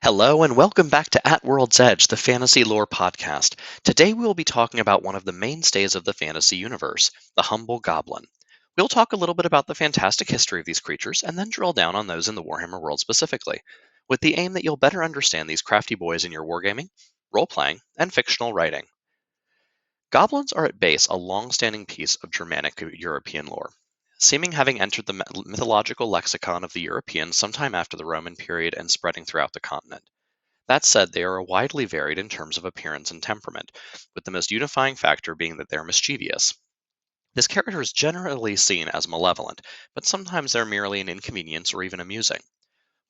Hello and welcome back to At World's Edge, the fantasy lore podcast. Today we will be talking about one of the mainstays of the fantasy universe, the humble goblin. We'll talk a little bit about the fantastic history of these creatures and then drill down on those in the Warhammer world specifically, with the aim that you'll better understand these crafty boys in your wargaming, role-playing, and fictional writing. Goblins are at base a long-standing piece of Germanic European lore, seeming having entered the mythological lexicon of the Europeans sometime after the Roman period and spreading throughout the continent. That said, they are widely varied in terms of appearance and temperament, with the most unifying factor being that they're mischievous. This character is generally seen as malevolent, but sometimes they're merely an inconvenience or even amusing.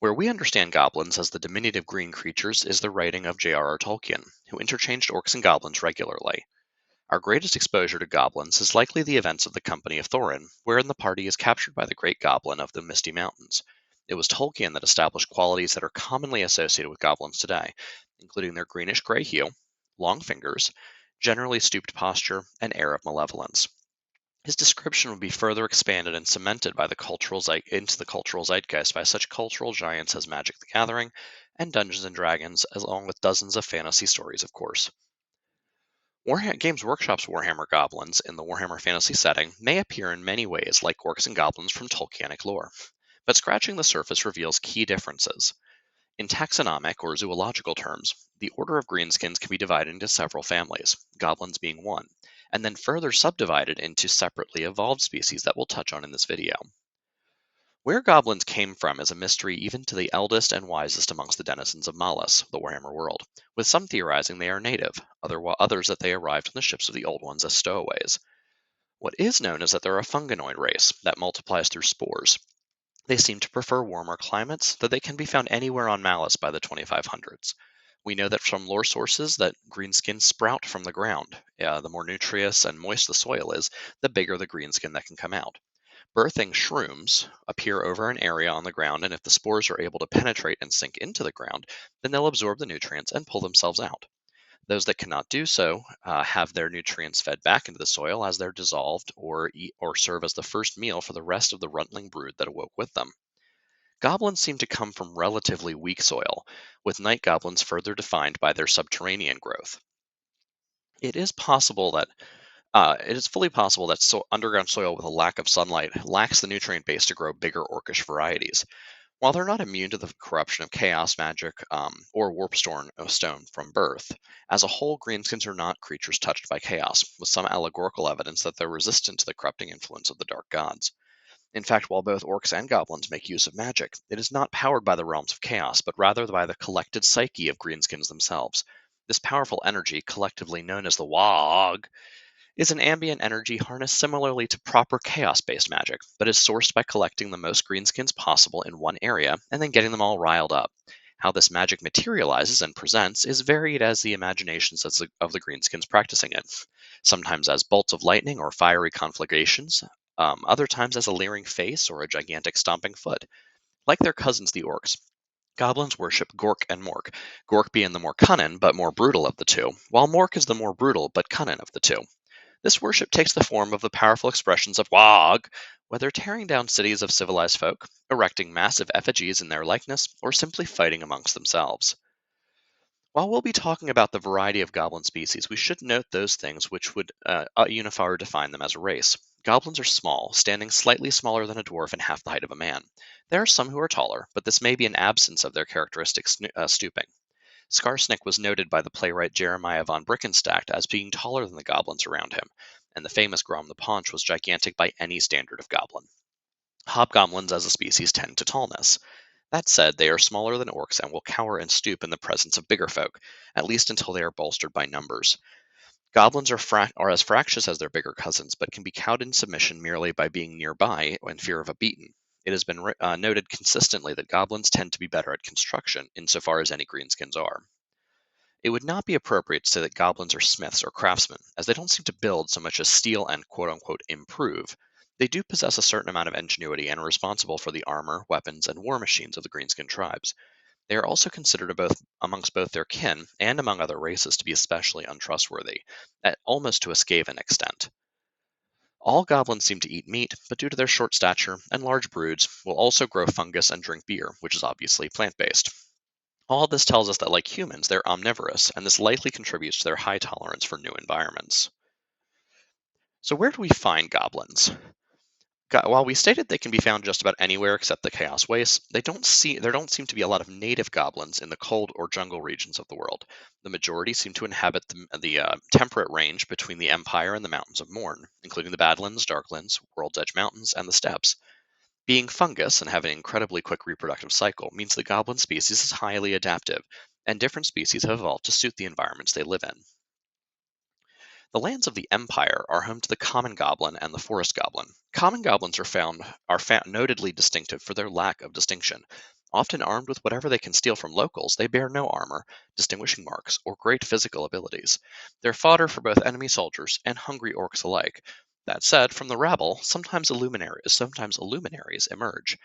Where we understand goblins as the diminutive green creatures is the writing of J.R.R. Tolkien, who interchanged orcs and goblins regularly. Our greatest exposure to goblins is likely the events of the Company of Thorin, wherein the party is captured by the Great Goblin of the Misty Mountains. It was Tolkien that established qualities that are commonly associated with goblins today, including their greenish gray hue, long fingers, generally stooped posture, and air of malevolence. His description would be further expanded and cemented by into the cultural zeitgeist by such cultural giants as Magic the Gathering and Dungeons and Dragons, along with dozens of fantasy stories, of course. Games Workshop's Warhammer goblins in the Warhammer Fantasy setting may appear in many ways like orcs and goblins from Tolkienic lore, but scratching the surface reveals key differences. In taxonomic or zoological terms, the order of greenskins can be divided into several families, goblins being one, and then further subdivided into separately evolved species that we'll touch on in this video. Where goblins came from is a mystery even to the eldest and wisest amongst the denizens of Mallus, the Warhammer world, with some theorizing they are native, others that they arrived on the ships of the Old Ones as stowaways. What is known is that they're a funganoid race that multiplies through spores. They seem to prefer warmer climates, though they can be found anywhere on Mallus by the 2500s. We know that from lore sources that greenskins sprout from the ground. The more nutritious and moist the soil is, the bigger the greenskin that can come out. Birthing shrooms appear over an area on the ground, and if the spores are able to penetrate and sink into the ground, then they'll absorb the nutrients and pull themselves out. Those that cannot do so have their nutrients fed back into the soil as they're dissolved or serve as the first meal for the rest of the runtling brood that awoke with them. Goblins seem to come from relatively weak soil, with night goblins further defined by their subterranean growth. It is fully possible that underground soil with a lack of sunlight lacks the nutrient base to grow bigger orcish varieties. While they're not immune to the corruption of chaos magic or warp stone from birth, as a whole, greenskins are not creatures touched by chaos, with some allegorical evidence that they're resistant to the corrupting influence of the dark gods. In fact, while both orcs and goblins make use of magic, it is not powered by the realms of chaos, but rather by the collected psyche of greenskins themselves. This powerful energy, collectively known as the Wog, is an ambient energy harnessed similarly to proper chaos-based magic, but is sourced by collecting the most greenskins possible in one area and then getting them all riled up. How this magic materializes and presents is varied as the imaginations of the greenskins practicing it, sometimes as bolts of lightning or fiery conflagrations, other times as a leering face or a gigantic stomping foot. Like their cousins the orcs, goblins worship Gork and Mork, Gork being the more cunning but more brutal of the two, while Mork is the more brutal but cunning of the two. This worship takes the form of the powerful expressions of Wog, whether tearing down cities of civilized folk, erecting massive effigies in their likeness, or simply fighting amongst themselves. While we'll be talking about the variety of goblin species, we should note those things which would unify or define them as a race. Goblins are small, standing slightly smaller than a dwarf and half the height of a man. There are some who are taller, but this may be an absence of their characteristic stooping. Skarsnik was noted by the playwright Jeremiah von Brickenstadt as being taller than the goblins around him, and the famous Grom the Paunch was gigantic by any standard of goblin. Hobgoblins as a species tend to tallness. That said, they are smaller than orcs and will cower and stoop in the presence of bigger folk, at least until they are bolstered by numbers. Goblins are as fractious as their bigger cousins, but can be cowed in submission merely by being nearby in fear of a beating. It has been noted consistently that goblins tend to be better at construction, insofar as any greenskins are. It would not be appropriate to say that goblins are smiths or craftsmen, as they don't seem to build so much as steal and quote-unquote improve. They do possess a certain amount of ingenuity and are responsible for the armor, weapons, and war machines of the greenskin tribes. They are also considered amongst both their kin and among other races to be especially untrustworthy, almost to a Skaven extent. All goblins seem to eat meat, but due to their short stature and large broods, will also grow fungus and drink beer, which is obviously plant-based. All this tells us that, like humans, they're omnivorous, and this likely contributes to their high tolerance for new environments. So, where do we find goblins? While we stated they can be found just about anywhere except the Chaos Wastes, there don't seem to be a lot of native goblins in the cold or jungle regions of the world. The majority seem to inhabit the temperate range between the Empire and the Mountains of Morn, including the Badlands, Darklands, World's Edge Mountains, and the Steppes. Being fungus and having an incredibly quick reproductive cycle means the goblin species is highly adaptive, and different species have evolved to suit the environments they live in. The lands of the Empire are home to the common goblin and the forest goblin. Common goblins are found notedly distinctive for their lack of distinction. Often armed with whatever they can steal from locals, they bear no armor, distinguishing marks, or great physical abilities. They're fodder for both enemy soldiers and hungry orcs alike. That said, from the rabble, sometimes illuminaries emerge.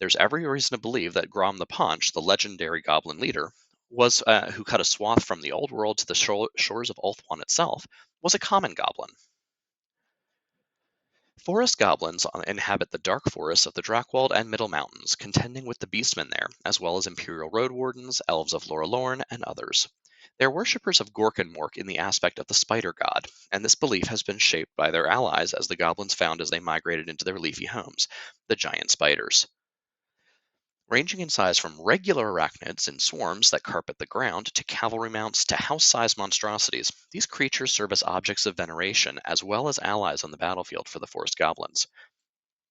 There's every reason to believe that Grom the Paunch, the legendary goblin leader, who cut a swath from the old world to the shores of Ulthuan itself, was a common goblin. Forest goblins inhabit the dark forests of the Drakwold and Middle Mountains, contending with the beastmen there, as well as Imperial Road Wardens, elves of Lorelorn, and others. They are worshippers of Gorkenmork in the aspect of the spider god, and this belief has been shaped by their allies as the goblins found as they migrated into their leafy homes, the giant spiders. Ranging in size from regular arachnids in swarms that carpet the ground to cavalry mounts to house sized monstrosities, these creatures serve as objects of veneration as well as allies on the battlefield for the forest goblins.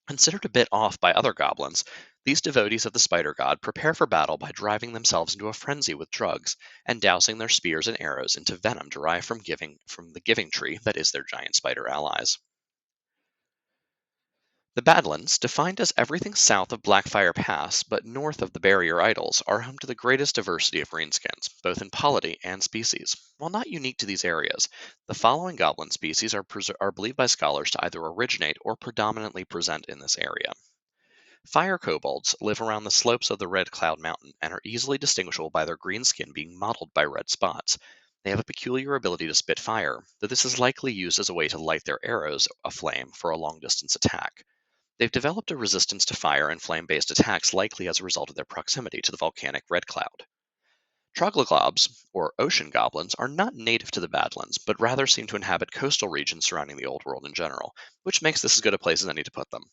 Considered a bit off by other goblins, these devotees of the spider god prepare for battle by driving themselves into a frenzy with drugs and dousing their spears and arrows into venom derived from the giving tree that is their giant spider allies. The Badlands, defined as everything south of Blackfire Pass but north of the Barrier Idols, are home to the greatest diversity of greenskins, both in polity and species. While not unique to these areas, the following goblin species are believed by scholars to either originate or predominantly present in this area. Fire kobolds live around the slopes of the Red Cloud Mountain and are easily distinguishable by their green skin being mottled by red spots. They have a peculiar ability to spit fire, though this is likely used as a way to light their arrows aflame for a long distance attack. They've developed a resistance to fire and flame-based attacks likely as a result of their proximity to the volcanic red cloud. Trogloglobs, or ocean goblins, are not native to the Badlands, but rather seem to inhabit coastal regions surrounding the Old World in general, which makes this as good a place as any to put them.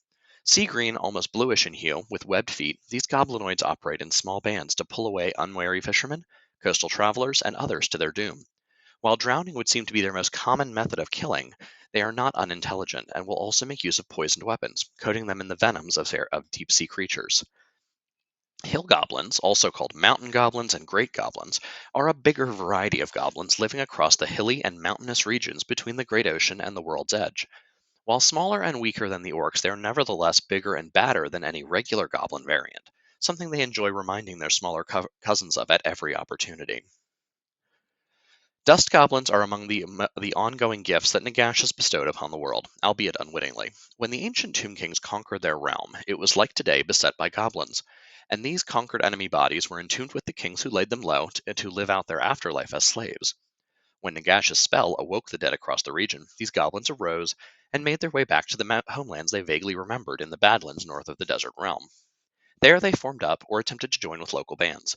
Sea green, almost bluish in hue, with webbed feet, these goblinoids operate in small bands to pull away unwary fishermen, coastal travelers, and others to their doom. While drowning would seem to be their most common method of killing, they are not unintelligent and will also make use of poisoned weapons, coating them in the venoms of deep sea creatures. Hill goblins, also called mountain goblins and great goblins, are a bigger variety of goblins living across the hilly and mountainous regions between the Great Ocean and the World's Edge. While smaller and weaker than the orcs, they are nevertheless bigger and badder than any regular goblin variant, something they enjoy reminding their smaller cousins of at every opportunity. Dust goblins are among the ongoing gifts that Nagash has bestowed upon the world, albeit unwittingly. When the ancient Tomb Kings conquered their realm, it was like today beset by goblins, and these conquered enemy bodies were entombed with the kings who laid them low to live out their afterlife as slaves. When Nagash's spell awoke the dead across the region, these goblins arose and made their way back to the homelands they vaguely remembered in the Badlands north of the desert realm. There they formed up or attempted to join with local bands.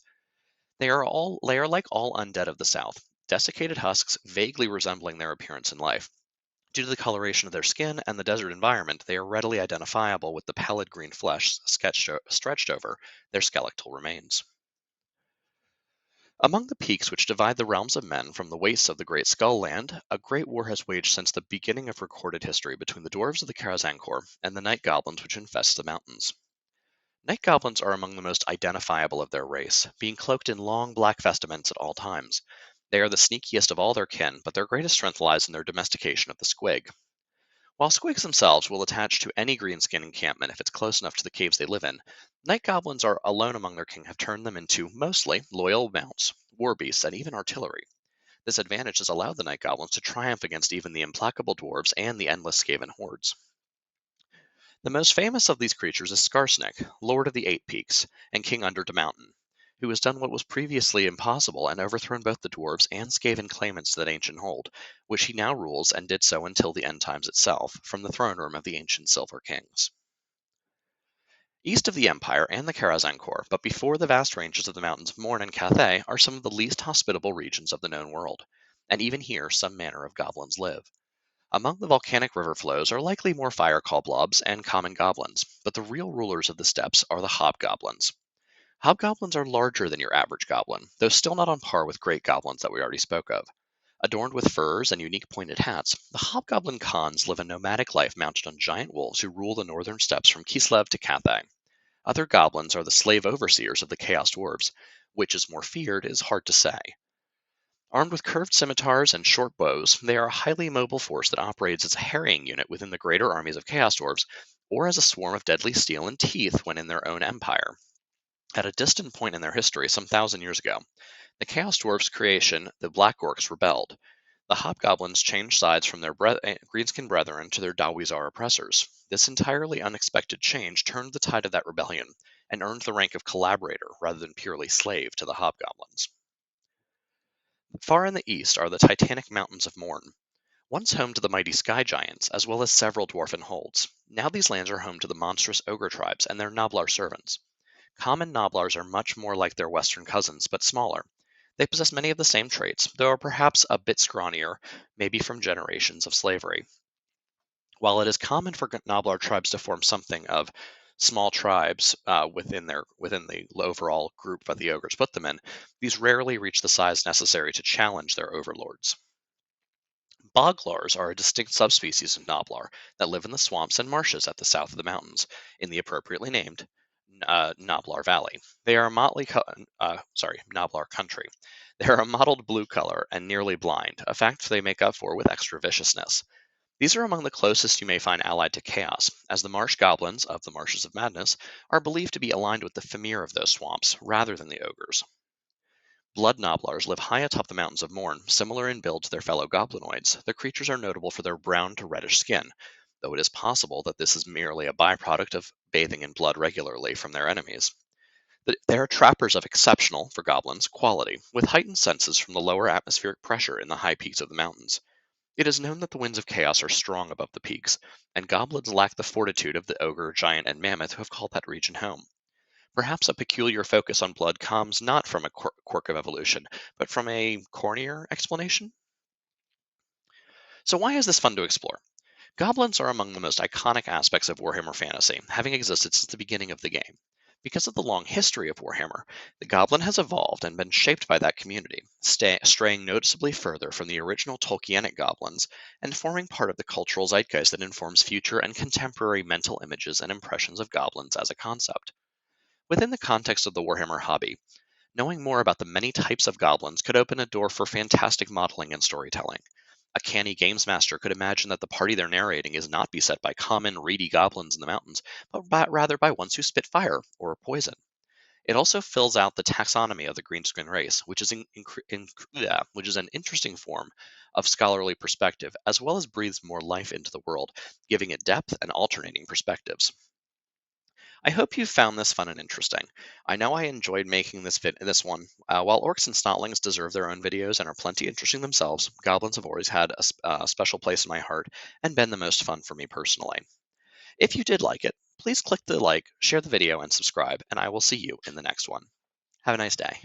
They are like all undead of the South, desiccated husks vaguely resembling their appearance in life. Due to the coloration of their skin and the desert environment, they are readily identifiable with the pallid green flesh stretched over their skeletal remains. Among the peaks which divide the realms of men from the wastes of the Great Skull Land, a great war has waged since the beginning of recorded history between the dwarves of the Karazankor and the night goblins which infest the mountains. Night goblins are among the most identifiable of their race, being cloaked in long black vestments at all times. They are the sneakiest of all their kin, but their greatest strength lies in their domestication of the squig. While squigs themselves will attach to any greenskin encampment if it's close enough to the caves they live in, night goblins are alone among their kin have turned them into, mostly, loyal mounts, war beasts, and even artillery. This advantage has allowed the night goblins to triumph against even the implacable dwarves and the endless Skaven hordes. The most famous of these creatures is Skarsnik, Lord of the Eight Peaks, and King under the Mountain, who has done what was previously impossible and overthrown both the dwarves and Skaven claimants to that ancient hold, which he now rules and did so until the end times itself, from the throne room of the ancient Silver Kings. East of the Empire and the Karazhan but before the vast ranges of the mountains of Morn and Cathay, are some of the least hospitable regions of the known world, and even here some manner of goblins live. Among the volcanic river flows are likely more fire blobs and common goblins, but the real rulers of the steppes are the hobgoblins. Hobgoblins are larger than your average goblin, though still not on par with great goblins that we already spoke of. Adorned with furs and unique pointed hats, the hobgoblin Khans live a nomadic life mounted on giant wolves who rule the northern steppes from Kislev to Cathay. Other goblins are the slave overseers of the Chaos Dwarves. Which is more feared is hard to say. Armed with curved scimitars and short bows, they are a highly mobile force that operates as a harrying unit within the greater armies of Chaos Dwarves, or as a swarm of deadly steel and teeth when in their own empire. At a distant point in their history, some thousand years ago, the Chaos Dwarfs' creation, the Black Orcs, rebelled. The Hobgoblins changed sides from their greenskin brethren to their Dawizar oppressors. This entirely unexpected change turned the tide of that rebellion and earned the rank of collaborator rather than purely slave to the Hobgoblins. Far in the east are the titanic mountains of Morn, once home to the mighty sky giants, as well as several dwarfen holds. Now these lands are home to the monstrous ogre tribes and their Noblar servants. Common Noblars are much more like their western cousins, but smaller. They possess many of the same traits, though are perhaps a bit scrawnier, maybe from generations of slavery. While it is common for Noblar tribes to form something of small tribes within the overall group that the ogres put them in, these rarely reach the size necessary to challenge their overlords. Boglars are a distinct subspecies of Noblar that live in the swamps and marshes at the south of the mountains, in the appropriately named Noblar Valley. They are a Noblar country. They are a mottled blue color and nearly blind, a fact they make up for with extra viciousness. These are among the closest you may find allied to chaos, as the marsh goblins of the Marshes of Madness are believed to be aligned with the Fimir of those swamps rather than the ogres. Blood Noblars live high atop the mountains of Morn. Similar in build to their fellow goblinoids, the creatures are notable for their brown to reddish skin, though it is possible that this is merely a byproduct of bathing in blood regularly from their enemies. They are trappers of exceptional, for goblins, quality, with heightened senses from the lower atmospheric pressure in the high peaks of the mountains. It is known that the winds of chaos are strong above the peaks, and goblins lack the fortitude of the ogre, giant, and mammoth who have called that region home. Perhaps a peculiar focus on blood comes not from a quirk of evolution, but from a cornier explanation. So, why is this fun to explore? Goblins are among the most iconic aspects of Warhammer Fantasy, having existed since the beginning of the game. Because of the long history of Warhammer, the goblin has evolved and been shaped by that community, straying noticeably further from the original Tolkienic goblins and forming part of the cultural zeitgeist that informs future and contemporary mental images and impressions of goblins as a concept. Within the context of the Warhammer hobby, knowing more about the many types of goblins could open a door for fantastic modeling and storytelling. A canny games master could imagine that the party they're narrating is not beset by common, reedy goblins in the mountains, but rather by ones who spit fire or poison. It also fills out the taxonomy of the greenskin race, which is an interesting form of scholarly perspective, as well as breathes more life into the world, giving it depth and alternating perspectives. I hope you found this fun and interesting. I know I enjoyed making this one. While orcs and snotlings deserve their own videos and are plenty interesting themselves, goblins have always had a special place in my heart and been the most fun for me personally. If you did like it, please click the like, share the video, and subscribe, and I will see you in the next one. Have a nice day.